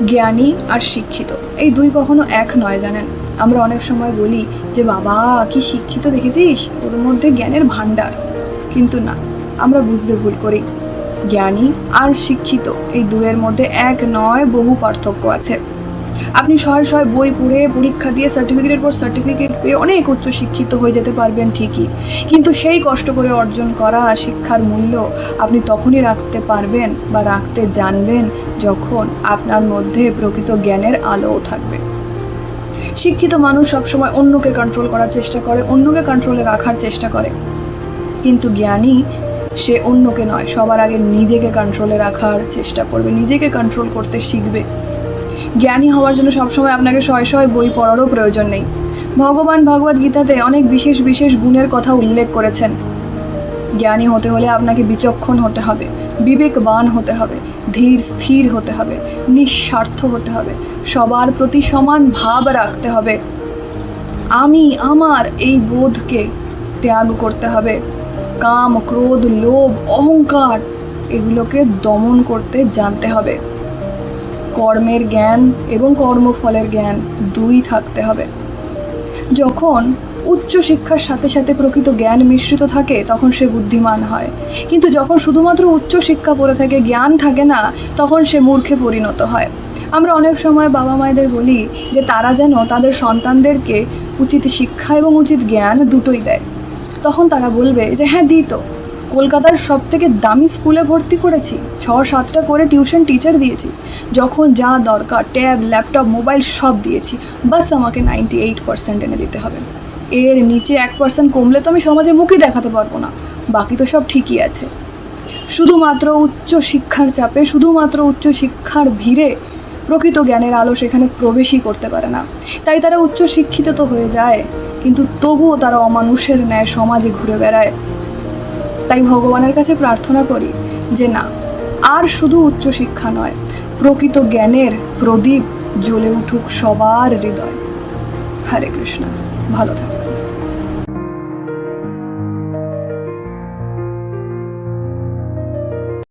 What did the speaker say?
জ্ঞানী আর শিক্ষিত এই দুই কখনো এক নয়, জানেন। আমরা অনেক সময় বলি যে বাবা কি শিক্ষিত দেখেছিস, ওর মধ্যে জ্ঞানের ভাণ্ডার। কিন্তু না, আমরা বুঝতে ভুল করি। জ্ঞানী আর শিক্ষিত এই দুয়ের মধ্যে এক নয়, বহু পার্থক্য আছে। আপনি শয়ে শয়ে বই পড়ে পরীক্ষা দিয়ে সার্টিফিকেটের পর সার্টিফিকেট পেয়ে অনেক উচ্চ শিক্ষিত হয়ে যেতে পারবেন ঠিকই, কিন্তু সেই কষ্ট করে অর্জন করা শিক্ষার মূল্য আপনি তখনই রাখতে পারবেন বা রাখতে জানবেন যখন আপনার মধ্যে প্রকৃত জ্ঞানের আলোও থাকবে। শিক্ষিত মানুষ সবসময় অন্যকে কন্ট্রোল করার চেষ্টা করে, অন্যকে কন্ট্রোলে রাখার চেষ্টা করে, কিন্তু জ্ঞানী সে অন্যকে নয়, সবার আগে নিজেকে কন্ট্রোলে রাখার চেষ্টা করবে, নিজেকে কন্ট্রোল করতে শিখবে। জ্ঞানী হওয়ার জন্য সবসময় আপনাকে শয়ে শয়ে বই পড়ারও প্রয়োজন নেই। ভগবান ভগবদ গীতাতে অনেক বিশেষ বিশেষ গুণের কথা উল্লেখ করেছেন। জ্ঞানী হতে হলে আপনাকে বিচক্ষণ হতে হবে, বিবেকবান হতে হবে, ধীর স্থির হতে হবে, নিঃস্বার্থ হতে হবে, সবার প্রতি সমান ভাব রাখতে হবে, আমি আমার এই বোধকে ত্যাগ করতে হবে, কাম ক্রোধ লোভ অহংকার এগুলোকে দমন করতে জানতে হবে, কর্মের জ্ঞান এবং কর্মফলের জ্ঞান দুই থাকতে হবে। যখন উচ্চ শিক্ষার সাথে সাথে প্রকৃত জ্ঞান মিশ্রিত থাকে তখন সে বুদ্ধিমান হয়, কিন্তু যখন শুধুমাত্র উচ্চ শিক্ষা পড়ে থাকে, জ্ঞান থাকে না, তখন সে মূর্খে পরিণত হয়। আমরা অনেক সময় বাবা মায়েদের বলি যে তারা যেন তাদের সন্তানদেরকে উচিত শিক্ষা এবং উচিত জ্ঞান দুটোই দেয়। তখন তারা বলবে যে হ্যাঁ দিই তো, কলকাতার সব থেকে দামি স্কুলে ভর্তি করেছি, 6-7টা করে টিউশন টিচার দিয়েছি, যখন যা দরকার ট্যাব ল্যাপটপ মোবাইল সব দিয়েছি, বাস আমাকে 98% এনে দিতে হবে। এর নিচে 1% কমলে তো আমি সমাজে মুখই দেখাতে পারবো না, বাকি তো সব ঠিকই আছে। শুধুমাত্র উচ্চ শিক্ষার চাপে, শুধুমাত্র উচ্চ শিক্ষার ভিড়ে প্রকৃত জ্ঞানের আলো সেখানে প্রবেশই করতে পারে না। তাই তারা উচ্চ শিক্ষিত তো হয়ে যায়, কিন্তু তবুও তারা অমানুষের ন্যায় সমাজে ঘুরে বেড়ায়। তাই ভগবানের কাছে প্রার্থনা করি যে না, আর শুধু উচ্চ শিক্ষা নয়, প্রকৃত জ্ঞানের প্রদীপ জ্বলে উঠুক সবার হৃদয়। হরে কৃষ্ণ। ভালো থাকবেন।